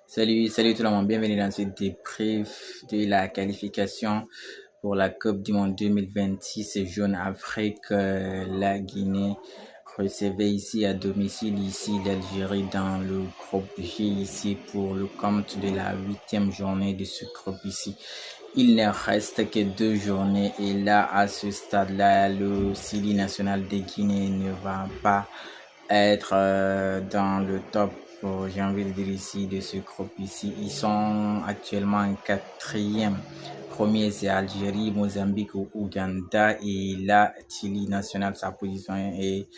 Salut tout le monde, bienvenue dans ce débrief de la qualification pour la Coupe du Monde 2026 Jeune Afrique. La Guinée recevait ici à domicile l'Algérie dans le groupe G ici pour le compte de la 8e journée de ce groupe ici. Il ne reste que 2 journées et là, à ce stade-là, le Sili national de Guinée ne va pas être dans le top, j'ai envie de dire ici, de ce groupe ici. Ils sont actuellement en quatrième. Premier, c'est Algérie, Mozambique ou Ouganda. Et là, Chili national, sa position est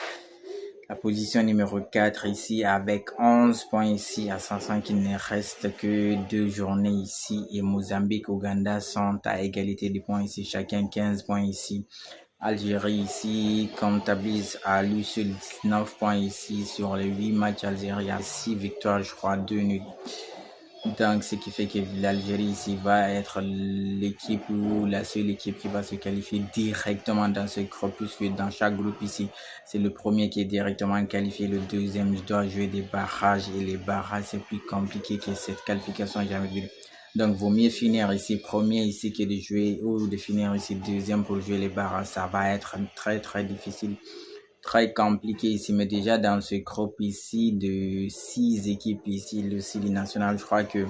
la position numéro 4 ici avec 11 points ici, à sachant qu'il ne reste que 2 journées ici et Mozambique, Ouganda sont à égalité de points ici, chacun 15 points ici. Algérie ici comptabilise à lui seul 19 points ici sur les 8 matchs. Algérie a 6 victoires, je crois, 2 nuls. Donc, ce qui fait que l'Algérie ici va être l'équipe ou la seule équipe qui va se qualifier directement dans ce groupe, puisque dans chaque groupe ici, c'est le premier qui est directement qualifié, le deuxième doit jouer des barrages et les barrages, c'est plus compliqué que cette qualification, j'ai envie de dire. Donc, vaut mieux finir ici premier ici que de jouer ou de finir ici deuxième pour jouer les barrages. Ça va être très difficile, très compliqué ici, mais déjà dans ce groupe ici de 6 équipes ici, le Sili national, je crois que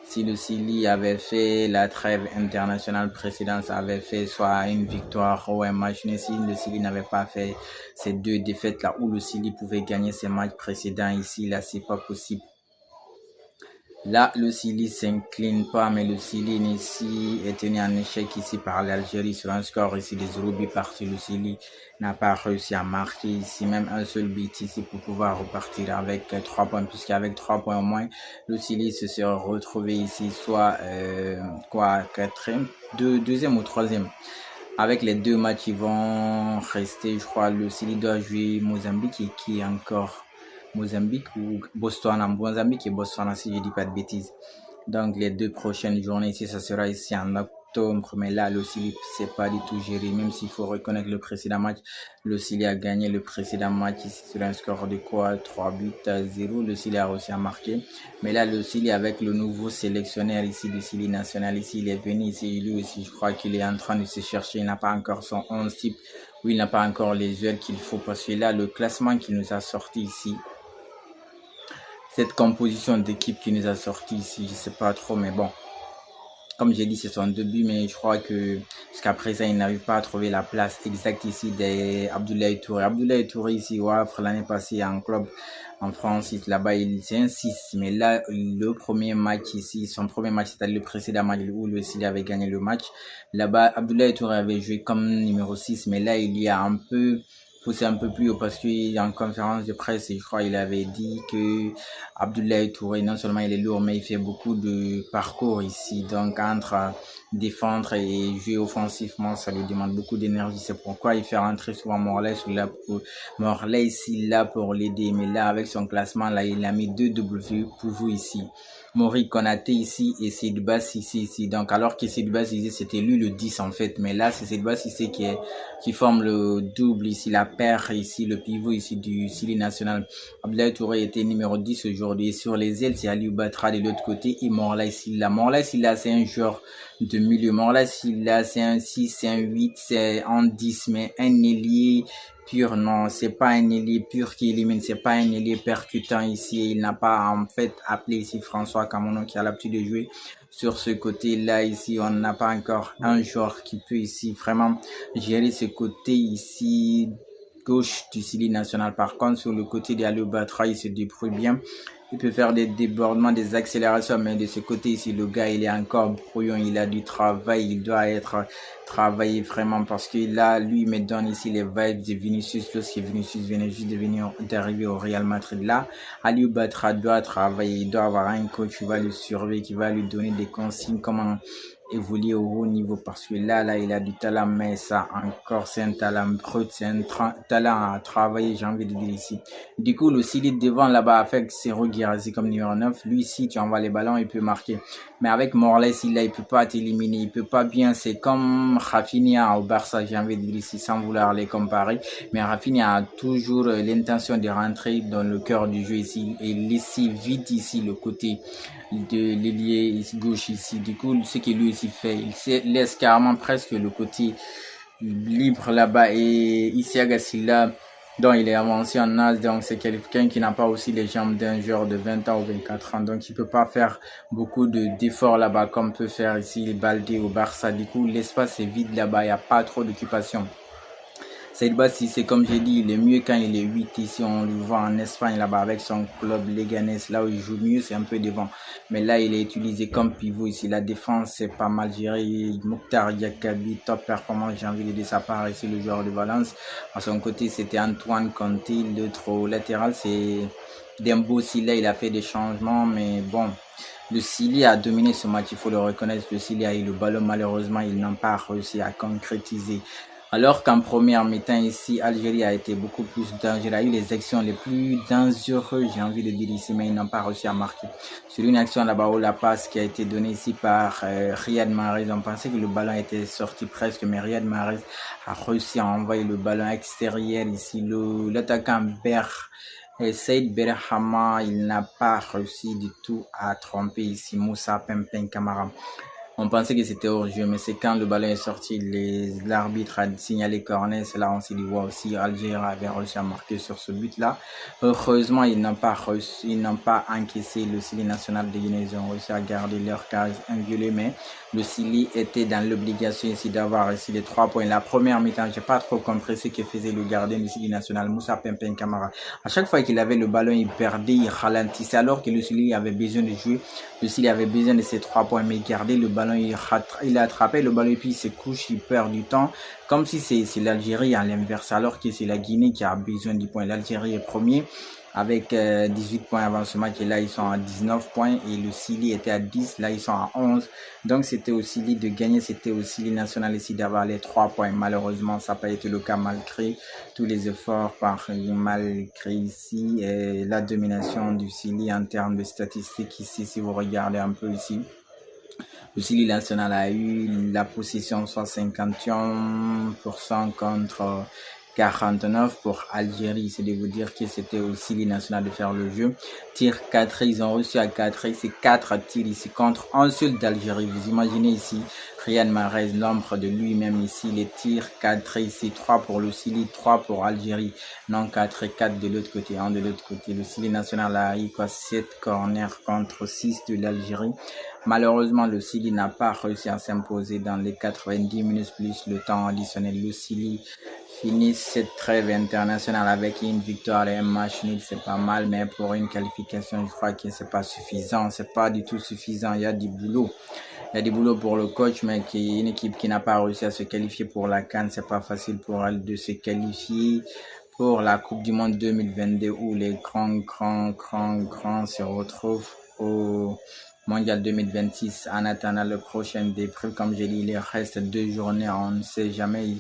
si le Sili avait fait la trêve internationale précédente, ça avait fait soit une victoire ou un match nul. Si le Sili n'avait pas fait ces 2 défaites là où le Sili pouvait gagner ses matchs précédents ici, là c'est pas possible. Là, le Sili s'incline pas, mais le Sili ici est tenu en échec ici par l'Algérie sur un score ici des 0 buts partout. Le Sili n'a pas réussi à marquer ici même un seul but ici pour pouvoir repartir avec 3 points, puisqu'avec 3 points au moins, le Sili se serait retrouvé ici soit quatrième, deuxième ou troisième. Avec les 2 matchs qui vont rester, je crois, le Sili doit jouer Mozambique et qui est encore Mozambique ou Botswana. Mozambique et Botswana, si je dis pas de bêtises. Donc, les 2 prochaines journées ici, ça sera ici en octobre. Mais là, le Sili, c'est pas du tout géré. Même s'il faut reconnaître le précédent match, le Sili a gagné le précédent match ici sur un score de quoi 3 buts à 0. Le Sili a réussi à marquer. Mais là, le Sili, avec le nouveau sélectionneur ici du Sili national, ici, il est venu ici. Lui aussi, je crois qu'il est en train de se chercher. Il n'a pas encore son 11 type. Oui, il n'a pas encore les heures qu'il faut. Parce que là, le classement qu'il nous a sorti ici, cette composition d'équipe qui nous a sorti ici, je sais pas trop, mais bon, comme j'ai dit, c'est son début, mais je crois que jusqu'à présent, il n'arrive pas à trouver la place exacte ici d'Abdoulaye Touré. Abdoulaye Touré ici au Havre l'année passée en club en France, là-bas, c'est un 6. Mais là, le premier match ici, son premier match, c'était le précédent match où le Sili avait gagné le match. Là-bas, Abdoulaye Touré avait joué comme numéro 6, mais là, il y a un peu poussé un peu plus haut parce qu'en conférence de presse, je crois, il avait dit que Abdoulaye Touré, non seulement il est lourd, mais il fait beaucoup de parcours ici. Donc, entre défendre et jouer offensivement, ça lui demande beaucoup d'énergie. C'est pourquoi il fait rentrer souvent Morlaix ici là pour l'aider. Mais là, avec son classement, là, il a mis 2 W pour vous ici. Mori Konaté ici et Sidibé Cissé ici. Donc, alors que Sidibé Cissé, c'était lui le 10 en fait. Mais là, c'est Sidibé Cissé qui forme le double ici, la paire ici, le pivot ici du Sili national. Abdoulaye Touré était numéro 10 aujourd'hui. Sur les ailes, c'est Aliou Batra de l'autre côté et Morlaye Sylla. Morlaye Sylla, c'est un joueur de milieu. Morlaye Sylla, c'est un 6, c'est un 8, c'est un 10, mais un ailier pur, non, c'est pas un ailier pur qui élimine, c'est pas un ailier percutant ici. Il n'a pas en fait appelé ici François Kamono qui a l'habitude de jouer sur ce côté-là ici. On n'a pas encore un joueur qui peut ici vraiment gérer ce côté ici gauche du Sili national. Par contre, sur le côté d'Aliou Batra, il se débrouille bien. Il peut faire des débordements, des accélérations, mais de ce côté ici, le gars, il est encore brouillon, il a du travail, il doit être travaillé vraiment parce que là, lui, me donne ici les vibes de Vinicius lorsque Vinicius venait juste d'arriver au Real Madrid. Là, Aliou Batra doit travailler, il doit avoir un coach qui va le surveiller, qui va lui donner des consignes, comment évoluer au haut niveau parce que là, il a du talent, mais ça encore, c'est un talent brut, c'est un talent à travailler, j'ai envie de dire ici. Du coup, le Sili devant là-bas avec Serhou dire ici comme numéro 9. Lui ici, tu envoies les ballons, il peut marquer. Mais avec Morales, il peut pas t'éliminer, il peut pas bien. C'est comme Rafinha au Barça, j'ai envie de dire ici, sans vouloir les comparer. Mais Rafinha a toujours l'intention de rentrer dans le cœur du jeu ici et laisser vite ici le côté de l'ailier gauche ici. Du coup, ce que lui ici fait, il laisse carrément presque le côté libre là-bas et Isiaga Silla, donc il est avancé en âge, donc c'est quelqu'un qui n'a pas aussi les jambes d'un joueur de 20 ans ou 24 ans, donc il peut pas faire beaucoup d'efforts là-bas comme peut faire ici Baldé au Barça. Du coup, l'espace est vide là-bas, il n'y a pas trop d'occupation. Saïd Bassi, c'est comme j'ai dit, il est mieux quand il est 8 ici. On le voit en Espagne là-bas avec son club Leganés. Là où il joue mieux, c'est un peu devant. Mais là, il est utilisé comme pivot ici. La défense, c'est pas mal géré. Mokhtar Yakabi, top performance, j'ai envie de dire sa part ici, le joueur de Valence. À son côté, c'était Antoine Conte. L'autre latéral, c'est Dembo Silla. Il a fait des changements, mais bon. Le Chili a dominé ce match, il faut le reconnaître. Le Chili a eu le ballon, malheureusement, ils n'ont pas réussi à concrétiser. Alors qu'en première mi-temps ici, Algérie a été beaucoup plus dangereuse, a eu les actions les plus dangereuses, j'ai envie de dire ici, mais ils n'ont pas réussi à marquer. Sur une action là-bas où la passe qui a été donnée ici par Riyad Mahrez, on pensait que le ballon était sorti presque, mais Riyad Mahrez a réussi à envoyer le ballon extérieur ici. L'attaquant Saïd Berhama, il n'a pas réussi du tout à tromper ici Moussa Pempen Camara. On pensait que c'était hors jeu, mais c'est quand le ballon est sorti, l'arbitre a signalé corner. C'est là on s'est dit, wow, aussi Algérie avait réussi à marquer sur ce but-là. Heureusement, ils n'ont pas encaissé le Chili national de Guinée. Ils ont réussi à garder leur case inviolée, mais le Chili était dans l'obligation ici d'avoir ici les 3 points. La première mi-temps, j'ai pas trop compris ce que faisait le gardien du Chili national, Moussa Pempen Camara. À chaque fois qu'il avait le ballon, il perdait, il ralentissait, alors que le Chili avait besoin de jouer. Le Chili avait besoin de ces 3 points, mais garder le ballon, il a attrapé le ballon et puis il se couche, il perd du temps. Comme si c'est l'Algérie à l'inverse, alors que c'est la Guinée qui a besoin du point. L'Algérie est premier avec 18 points avant ce match et là ils sont à 19 points et le Chili était à 10, là ils sont à 11. Donc c'était au Chili de gagner, c'était au Chili national ici d'avoir les 3 points. Malheureusement ça n'a pas été le cas malgré tous les efforts, malgré ici la domination du Chili en termes de statistiques ici. Si vous regardez un peu ici, le Chili national a eu la possession soit 51% contre 49 pour Algérie. C'est de vous dire que c'était au Chili national de faire le jeu. Tir 4, ils ont reçu à 4, c'est 4 tirs ici contre un seul d'Algérie. Vous imaginez ici Riyad Mahrez, l'ombre de lui-même ici, les tirs 4 ici, 3 pour le Chili, 3 pour Algérie, non 4 et 4 de l'autre côté, 1 de l'autre côté. Le Chili national a eu 7 corners contre 6 de l'Algérie. Malheureusement, le Chili n'a pas réussi à s'imposer dans les 90 minutes plus le temps additionnel. Le Chili finit cette trêve internationale avec une victoire et un match nul, c'est pas mal, mais pour une qualification, je crois que c'est pas suffisant. C'est pas du tout suffisant. Il y a du boulot. Il y a du boulot pour le coach, mais une équipe qui n'a pas réussi à se qualifier pour la CAN, c'est pas facile pour elle de se qualifier pour la Coupe du Monde 2022 où les grands se retrouvent au Mondial 2026 en attendant le prochain départ. Comme j'ai dit, il reste 2 journées, on ne sait jamais.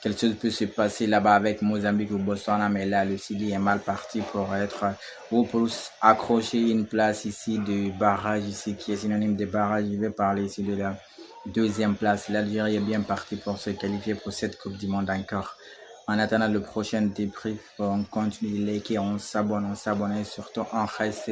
Quelque chose peut se passer là-bas avec Mozambique ou Botswana, mais là, le Chili est mal parti pour être ou pour accrocher une place ici de barrage, ici qui est synonyme de barrage. Je vais parler ici de la 2e place. L'Algérie est bien partie pour se qualifier pour cette Coupe du Monde encore. En attendant le prochain débrief, on continue de liker, on s'abonne et surtout on reste